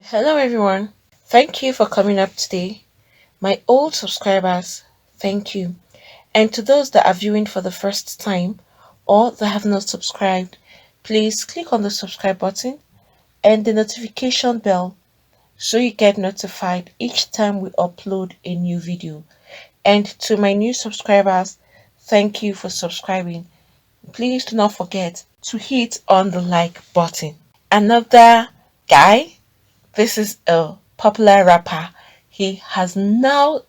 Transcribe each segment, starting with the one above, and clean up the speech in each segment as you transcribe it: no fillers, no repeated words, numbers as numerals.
Hello, everyone. Thank you for coming up today. My old subscribers, thank you. And to those that are viewing for the first time or that have not subscribed, please click on the subscribe button and the notification bell so you get notified each time we upload a new video. And to my new subscribers, thank you for subscribing. Please do not forget to hit on the like button. Another guy. This is a popular rapper. He has now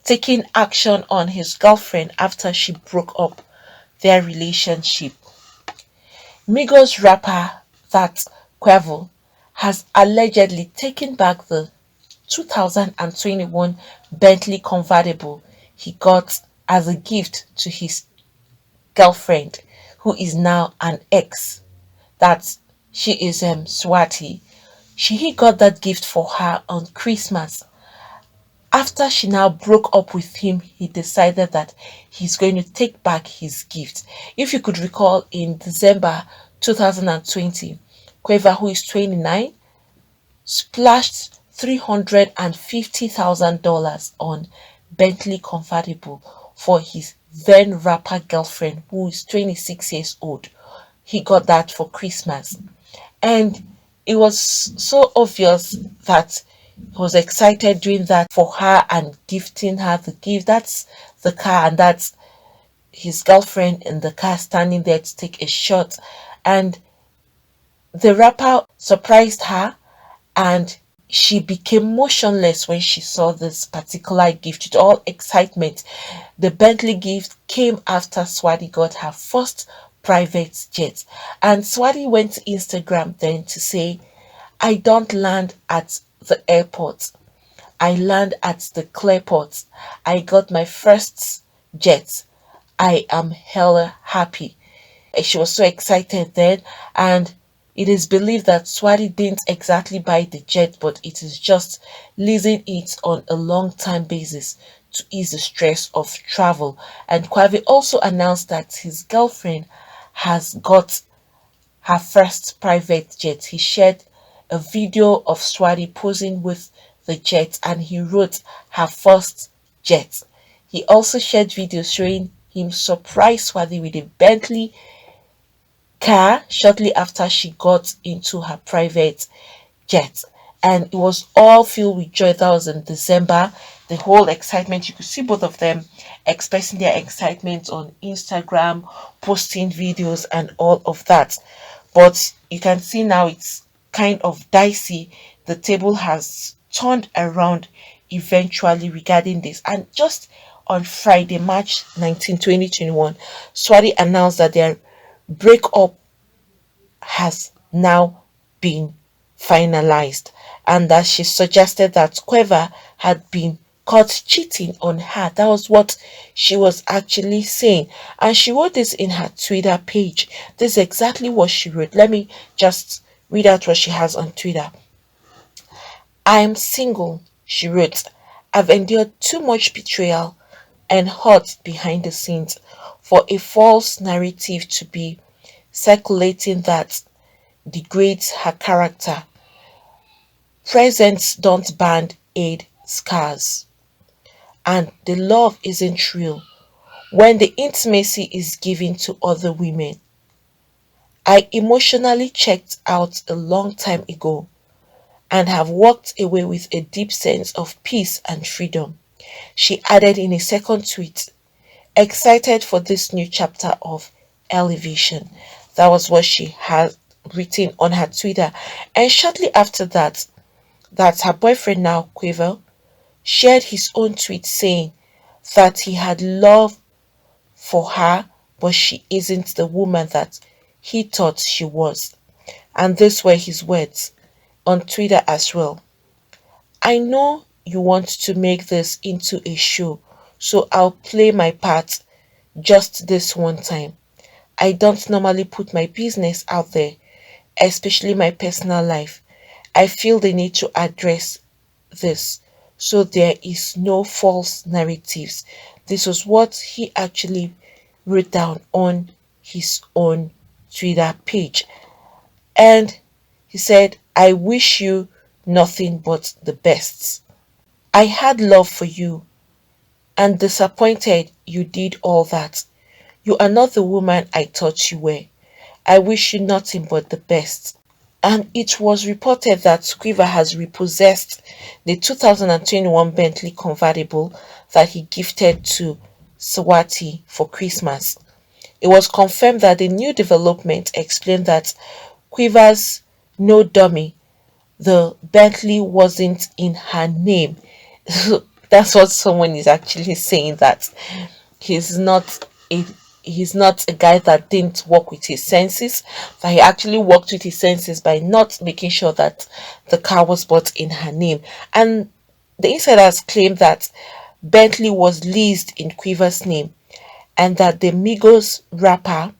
taken action on his girlfriend after she broke up their relationship. Migos rapper that Quavo has allegedly taken back the 2021 Bentley convertible he got as a gift to his girlfriend, who is now an ex. That she is Swati. He got that gift for her on Christmas. After she now broke up with him, he decided that he's going to take back his gift. If you could recall, in December 2020, Quavo, who is 29, splashed $350,000 on Bentley convertible for his then rapper girlfriend, who is 26 years old. He got that for Christmas. And it was so obvious that he was excited doing that for her and gifting her the gift. That's the car, and that's his girlfriend in the car standing there to take a shot. And the rapper surprised her, and she became motionless when she saw this particular gift with all excitement. The Bentley gift came after Swati got her first private jet. And Swati went to Instagram then to say, I don't land at the airport. I land at the Clearport. I got my first jet. I am hella happy. She was so excited then, and it is believed that Swati didn't exactly buy the jet, but it is just leasing it on a long time basis to ease the stress of travel. And Quavo also announced that his girlfriend has got her first private jet. He shared a video of Swati posing with the jet, and he wrote her first jet. He also shared videos showing him surprise Swati with a Bentley car shortly after she got into her private jet. And it was all filled with joy. That was in December. The whole excitement, you could see both of them expressing their excitement on Instagram, posting videos, and all of that. But you can see now it's kind of dicey. The table has turned around eventually regarding this. And just on Friday, March 19, 2021, Swati announced that their breakup has now been finalized, and that she suggested that Quavo had been caught cheating on her. That was what she was actually saying. And she wrote this in her Twitter page. This is exactly what she wrote. Let me just read out what she has on Twitter. I am single, she wrote. I've endured too much betrayal and hurt behind the scenes for a false narrative to be circulating that degrades her character. Presents don't band aid scars. And the love isn't real when the intimacy is given to other women. I emotionally checked out a long time ago and have walked away with a deep sense of peace and freedom. She added in a second tweet, excited for this new chapter of elevation. That was what she had written on her Twitter. And shortly after that, her boyfriend now, Quavo, shared his own tweet saying that he had love for her, but she isn't the woman that he thought she was. And these were his words on Twitter as well. I know you want to make this into a show, so I'll play my part just this one time. I don't normally put my business out there, especially my personal life. I feel the need to address this so there is no false narratives. This was what he actually wrote down on his own Twitter page. And he said, I wish you nothing but the best. I had love for you and disappointed you did all that. You are not the woman I thought you were. I wish you nothing but the best. And it was reported that Quiver has repossessed the 2021 Bentley convertible that he gifted to Swati for Christmas. It was confirmed that the new development explained that Quiver's no dummy, the Bentley wasn't in her name. That's what someone is actually saying, that he's not a he's not a guy that didn't work with his senses, that he actually worked with his senses by not making sure that the car was bought in her name. And the insiders claim that Bentley was leased in Quiver's name, and that the Migos rapper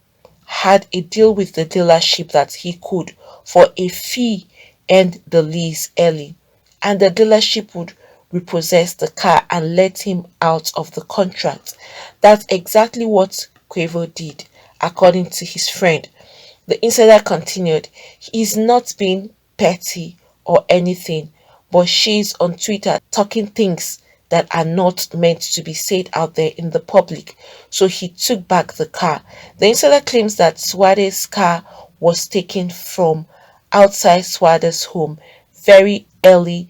had a deal with the dealership that he could, for a fee, end the lease early, and the dealership would repossess the car and let him out of the contract. That's exactly what Quavo did, according to his friend. The insider continued, he's not being petty or anything, but she's on Twitter talking things that are not meant to be said out there in the public. So he took back the car. The insider claims that Swade's car was taken from outside Swade's home very early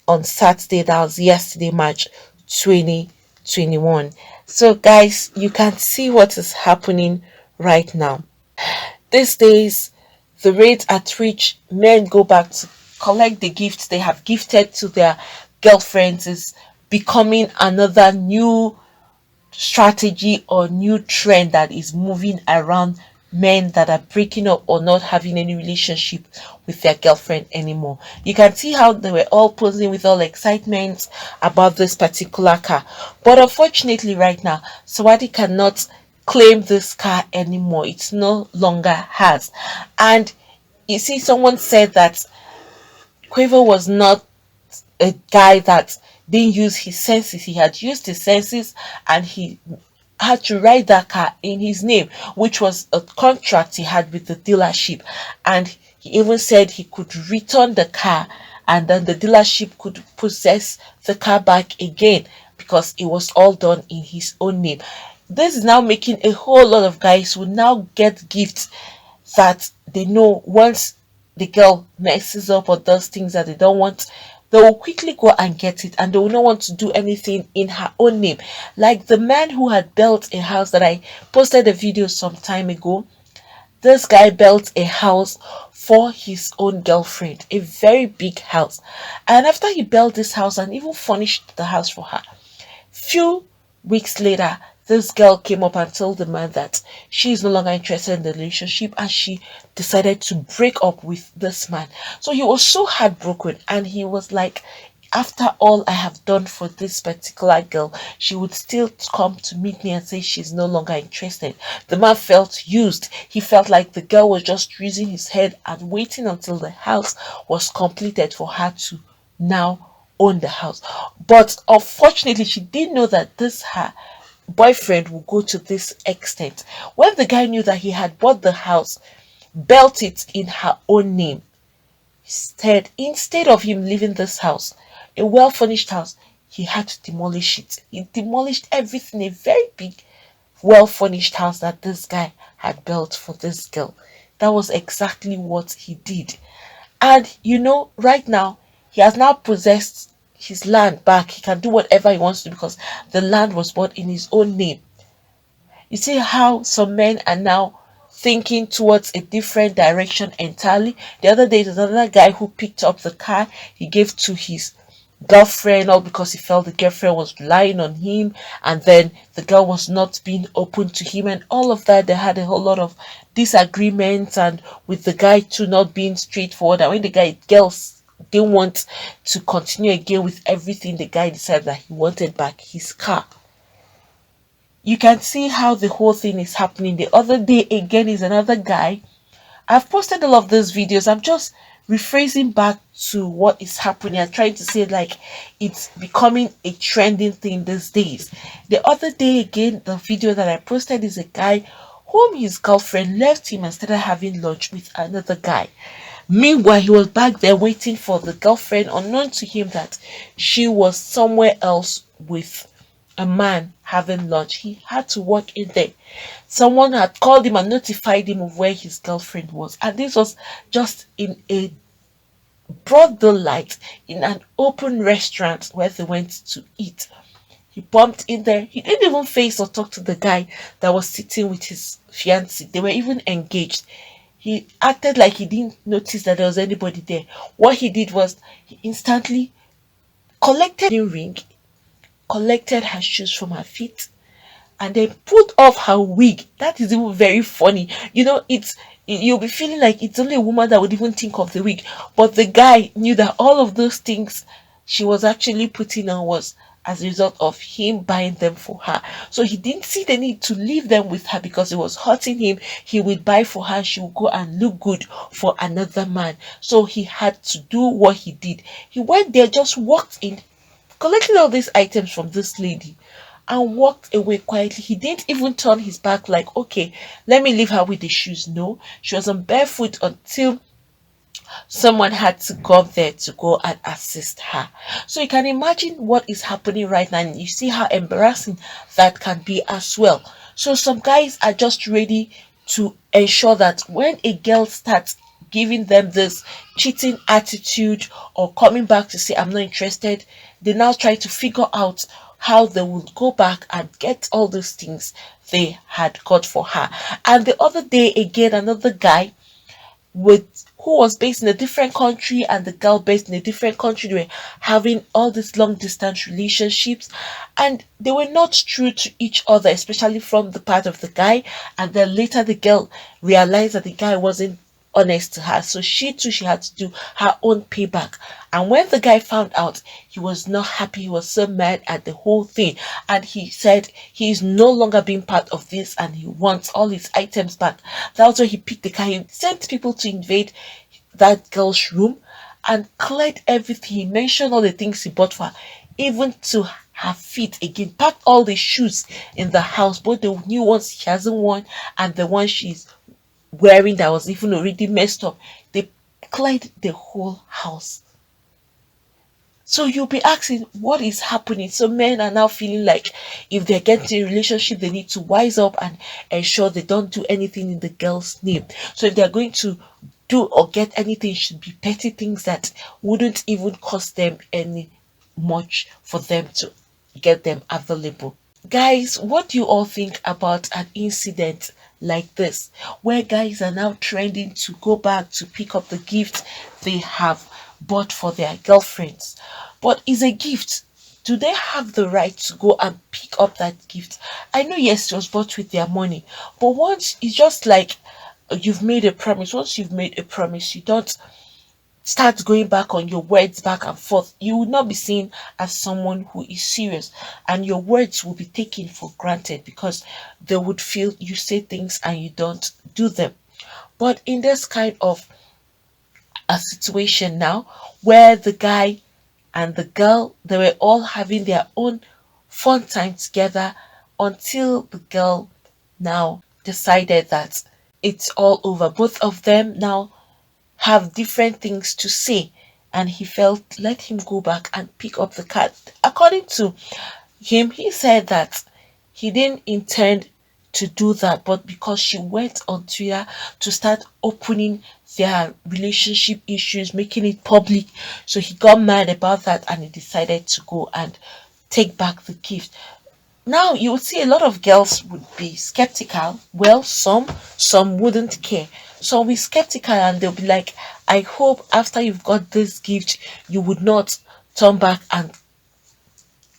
on Saturday, that was yesterday, March 2021. So, guys, you can see what is happening right now. These days, the rate at which men go back to collect the gifts they have gifted to their girlfriends is becoming another new strategy or new trend that is moving around men that are breaking up or not having any relationship with their girlfriend anymore. You can see how they were all posing with all excitement about this particular car. But unfortunately, right now, Swati cannot claim this car anymore. It's no longer hers. And you see, someone said that Quavo was not a guy that didn't use his senses. He had used his senses, and he had to write that car in his name, which was a contract he had with the dealership. And he even said he could return the car, and then the dealership could possess the car back again, because it was all done in his own name. This is now making a whole lot of guys who now get gifts that they know once the girl messes up or does things that they don't want, they will quickly go and get it, and they will not want to do anything in her own name. Like the man who had built a house that I posted a video some time ago. This guy built a house for his own girlfriend, a very big house. And after he built this house and even furnished the house for her, few weeks later, this girl came up and told the man that she is no longer interested in the relationship, and she decided to break up with this man. So he was so heartbroken, and he was like, after all I have done for this particular girl, she would still come to meet me and say she's no longer interested. The man felt used. He felt like the girl was just using his head and waiting until the house was completed for her to now own the house. But unfortunately, she didn't know that this her boyfriend would go to this extent. When the guy knew that he had bought the house, built it in her own name, instead of him leaving this house, a well furnished house, he had to demolish it. He demolished everything, a very big, well furnished house that this guy had built for this girl. That was exactly what he did. And you know, right now, he has now possessed his land back. He can do whatever he wants to, because the land was bought in his own name. You see how some men are now thinking towards a different direction entirely. The other day, there's another guy who picked up the car he gave to his girlfriend, all because he felt the girlfriend was relying on him, and then the girl was not being open to him, and all of that. They had a whole lot of disagreements, and with the guy too not being straightforward. And when the girls didn't want to continue again with everything, the guy decided that he wanted back his car. You can see how the whole thing is happening. The other day again is another guy. I've posted all of those videos. I'm just rephrasing back to what is happening. I'm trying to say, like, it's becoming a trending thing these days. The other day again, the video that I posted is a guy whom his girlfriend left him and started having lunch with another guy. Meanwhile, he was back there waiting for the girlfriend, unknown to him that she was somewhere else with a man having lunch. He had to walk in there. Someone had called him and notified him of where his girlfriend was. And this was just in a broad daylight in an open restaurant where they went to eat. He bumped in there. He didn't even face or talk to the guy that was sitting with his fiancée. They were even engaged. He acted like he didn't notice that there was anybody there. What he did was he instantly collected a ring, collected her shoes from her feet, and then put off her wig. That is even very funny. You'll be feeling like it's only a woman that would even think of the wig. But the guy knew that all of those things she was actually putting on was as a result of him buying them for her. So he didn't see the need to leave them with her because it was hurting him. He would buy for her, she would go and look good for another man. So he had to do what he did. He went there, just walked in, collected all these items from this lady and walked away quietly. He didn't even turn his back like, okay, let me leave her with the shoes. No, she was on barefoot until someone had to go up there to go and assist her. So you can imagine what is happening right now, and you see how embarrassing that can be as well. So some guys are just ready to ensure that when a girl starts giving them this cheating attitude or coming back to say I'm not interested, they now try to figure out how they will go back and get all those things they had got for her. And the other day again, another guy with who was based in a different country and the girl based in a different country, they were having all these long distance relationships, and they were not true to each other, especially from the part of the guy. And then later the girl realized that the guy wasn't honest to her, so she too, she had to do her own payback. And when the guy found out, he was not happy. He was so mad at the whole thing, and he said he is no longer being part of this and he wants all his items back. That's why he picked the car. He sent people to invade that girl's room and cleared everything. He mentioned all the things he bought for her, even to her feet again, packed all the shoes in the house, both the new ones she hasn't worn and the ones she's wearing that was even already messed up. They cleared the whole house. So you'll be asking, what is happening? So men are now feeling like if they're getting a relationship, they need to wise up and ensure they don't do anything in the girl's name. So if they're going to do or get anything, it should be petty things that wouldn't even cost them any much for them to get them available. Guys, what do you all think about an incident like this, where guys are now trending to go back to pick up the gift they have bought for their girlfriends? But is a gift. Do they have the right to go and pick up that gift? I know, yes, it was bought with their money, but once it's just like you've made a promise. Once you've made a promise, you don't start going back on your words back and forth. You will not be seen as someone who is serious, and your words will be taken for granted because they would feel you say things and you don't do them. But in this kind of a situation now, where the guy and the girl, they were all having their own fun time together until the girl now decided that it's all over. Both of them now have different things to say, and he felt let him go back and pick up the card. According to him, he said that he didn't intend to do that, but because she went on Twitter to start opening their relationship issues, making it public, so he got mad about that and he decided to go and take back the gift. Now you would see a lot of girls would be skeptical. Well, some wouldn't care. Some will be skeptical and they'll be like, I hope after you've got this gift, you would not turn back and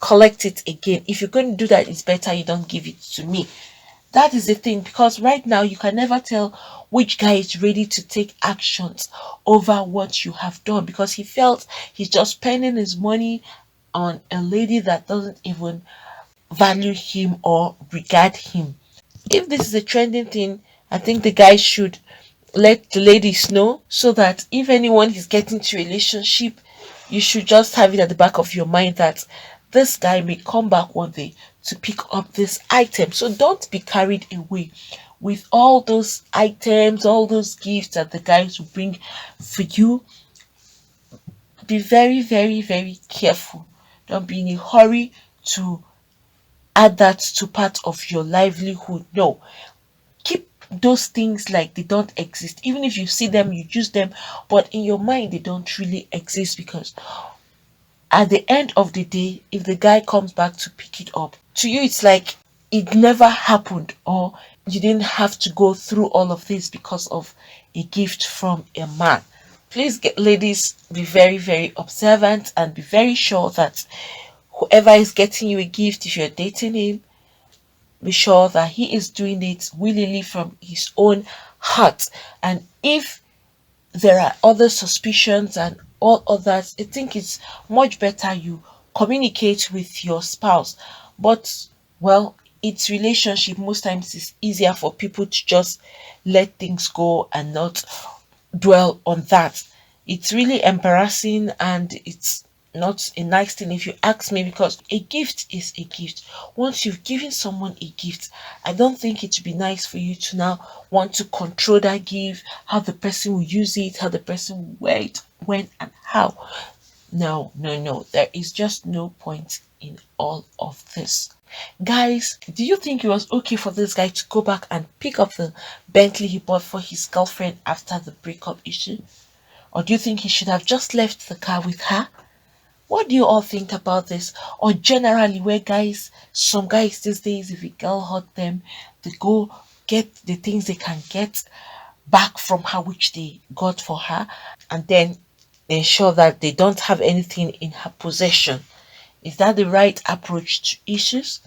collect it again. If you're going to do that, it's better you don't give it to me. That is the thing, because right now you can never tell which guy is ready to take actions over what you have done, because he felt he's just spending his money on a lady that doesn't even value him or regard him. If this is a trending thing, I think the guy should let the ladies know, so that if anyone is getting to a relationship, you should just have it at the back of your mind that this guy may come back one day to pick up this item. So don't be carried away with all those items, all those gifts that the guys will bring for you. Be very, very, very careful. Don't be in a hurry to add that to part of your livelihood. No, keep those things like they don't exist. Even if you see them, you use them, but in your mind, they don't really exist, because at the end of the day, if the guy comes back to pick it up, to you, it's like it never happened, or you didn't have to go through all of this because of a gift from a man. Please, ladies, be very, very observant and be very sure that whoever is getting you a gift, if you're dating him, be sure that he is doing it willingly from his own heart. And if there are other suspicions and all others, I think it's much better you communicate with your spouse. But, well, it's relationship. Most times it's easier for people to just let things go and not dwell on that. It's really embarrassing, and it's not a nice thing if you ask me, because a gift is a gift. Once you've given someone a gift, I don't think it would be nice for you to now want to control that gift, how the person will use it, how the person will wear it, when and how. No, no, no. There is just no point in all of this. Guys, do you think it was okay for this guy to go back and pick up the Bentley he bought for his girlfriend after the breakup issue? Or do you think he should have just left the car with her? What do you all think about this? Or generally, where guys, some guys these days, if a girl hurt them, they go get the things they can get back from her, which they got for her, and then ensure that they don't have anything in her possession. Is that the right approach to issues?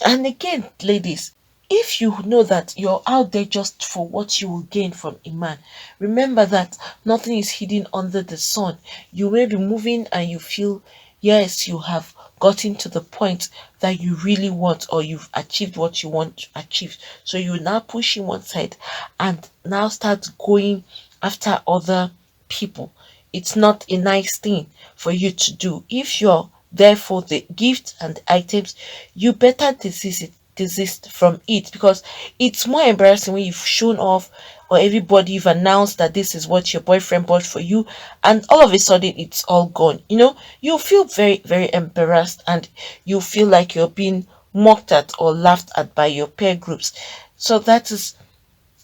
And again, ladies, if you know that you're out there just for what you will gain from a man, remember that nothing is hidden under the sun. You may be moving and you feel, yes, you have gotten to the point that you really want, or you've achieved what you want to achieve. So you now push in one side and now start going after other people. It's not a nice thing for you to do. If you're there for the gift and the items, you better desist from it, because it's more embarrassing when you've shown off, or everybody, you've announced that this is what your boyfriend bought for you, and all of a sudden it's all gone. You feel very, very embarrassed, and you feel like you're being mocked at or laughed at by your peer groups. So that is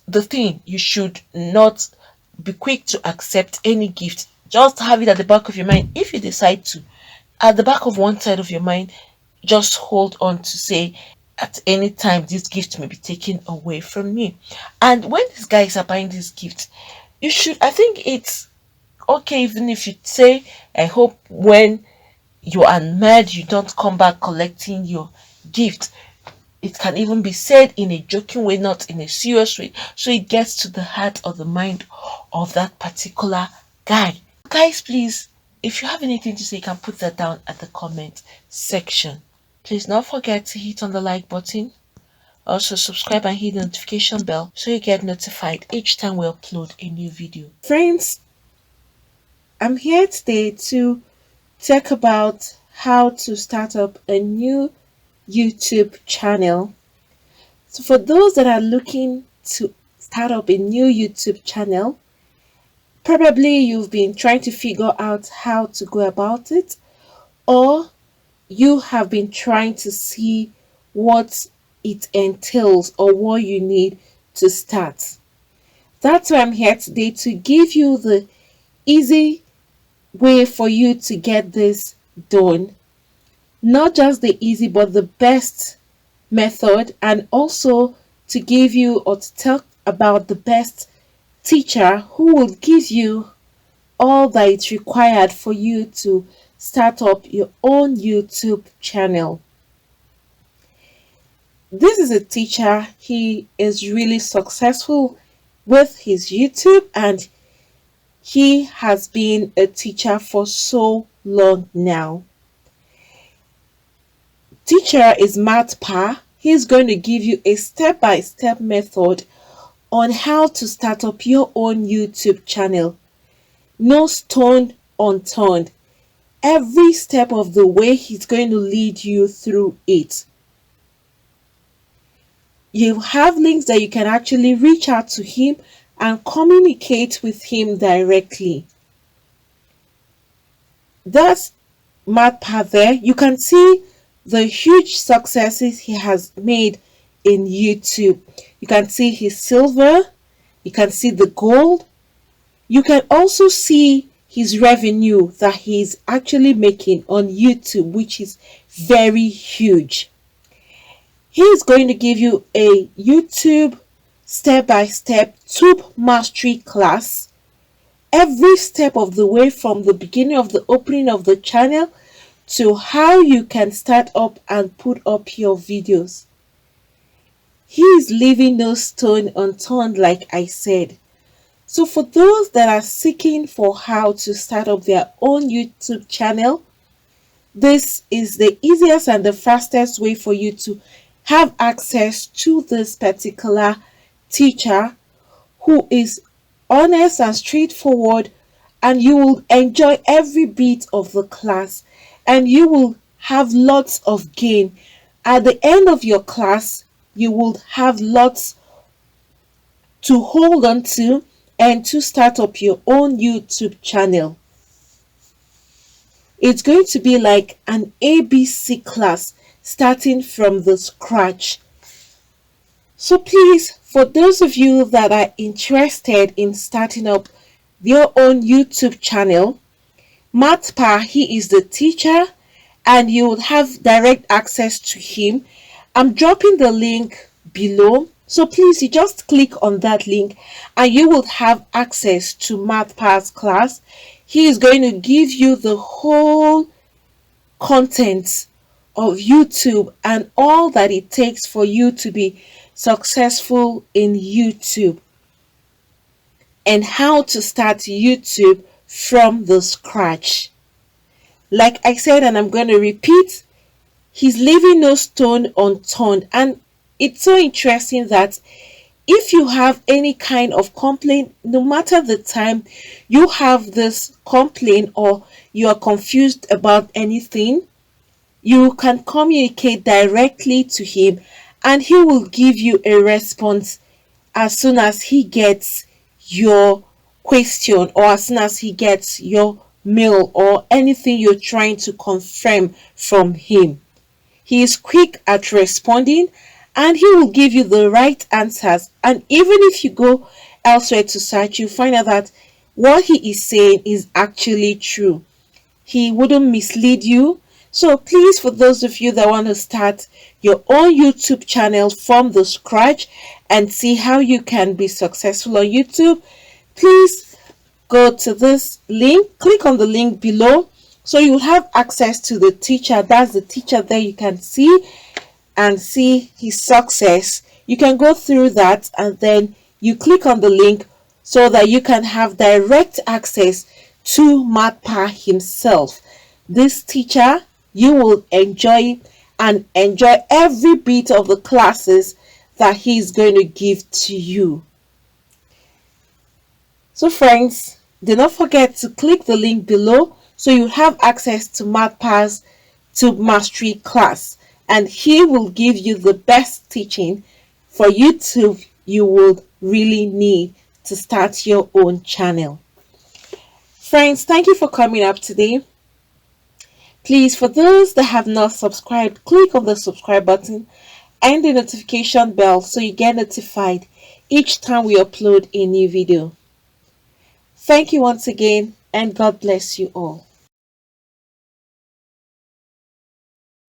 the thing. You should not be quick to accept any gift. Just have it at the back of your mind. If you decide to, at the back of one side of your mind, just hold on to say, at any time this gift may be taken away from me. And when these guys are buying this gift, you should, I think it's okay, even if you say, I hope when you are mad you don't come back collecting your gift. It can even be said in a joking way, not in a serious way, so it gets to the heart or the mind of that particular guy. Guys, please, if you have anything to say, you can put that down at the comment section. Please don't forget to hit on the like button. Also subscribe and hit the notification bell so you get notified each time we upload a new video. Friends, I'm here today to talk about how to start up a new YouTube channel. So for those that are looking to start up a new YouTube channel, probably you've been trying to figure out how to go about it, or you have been trying to see what it entails or what you need to start. That's why I'm here today, to give you the easy way for you to get this done. Not just the easy, but the best method, and also to give you, or to talk about, the best teacher who will give you all that is required for you to start up your own YouTube channel. This is a teacher. He is really successful with his YouTube, and he has been a teacher for so long now. Teacher is Matt Pa. He's going to give you a step-by-step method on how to start up your own YouTube channel. No stone unturned. Every step of the way, he's going to lead you through it. You have links that you can actually reach out to him and communicate with him directly. That's MathPath there. You can see the huge successes he has made in YouTube. You can see his silver, you can see the gold, you can also see his revenue that he's actually making on YouTube, which is very huge. He is going to give you a YouTube step-by-step tube mastery class every step of the way, from the beginning of the opening of the channel to how you can start up and put up your videos. He is leaving no stone unturned, like I said. So for those that are seeking for how to start up their own YouTube channel, this is the easiest and the fastest way for you to have access to this particular teacher who is honest and straightforward, and you will enjoy every bit of the class and you will have lots of gain. At the end of your class, you will have lots to hold on to and to start up your own YouTube channel. It's going to be like an ABC class starting from the scratch. So please, for those of you that are interested in starting up your own YouTube channel, MathPath, he is the teacher and you will have direct access to him. I'm dropping the link below. So please, you just click on that link and you will have access to MathPath's class. He is going to give you the whole content of YouTube and all that it takes for you to be successful in YouTube and how to start YouTube from the scratch. Like I said, and I'm going to repeat, he's leaving no stone unturned. And it's so interesting that if you have any kind of complaint, no matter the time you have this complaint or you are confused about anything, you can communicate directly to him and he will give you a response as soon as he gets your question or as soon as he gets your mail or anything you're trying to confirm from him. He is quick at responding and he will give you the right answers. And even if you go elsewhere to search, you find out that what he is saying is actually true. He wouldn't mislead you. So please, for those of you that want to start your own YouTube channel from the scratch and see how you can be successful on YouTube, please go to this link, click on the link below so you'll have access to the teacher. That's the teacher there you can see and see his success. You can go through that and then you click on the link so that you can have direct access to MathPath himself. This teacher, you will enjoy and enjoy every bit of the classes that he is going to give to you. So friends, do not forget to click the link below so you have access to MathPath's Tube Mastery class, and he will give you the best teaching for YouTube you would really need to start your own channel. Friends, thank you for coming up today. Please, for those that have not subscribed, click on the subscribe button and the notification bell so you get notified each time we upload a new video. Thank you once again, and God bless you all.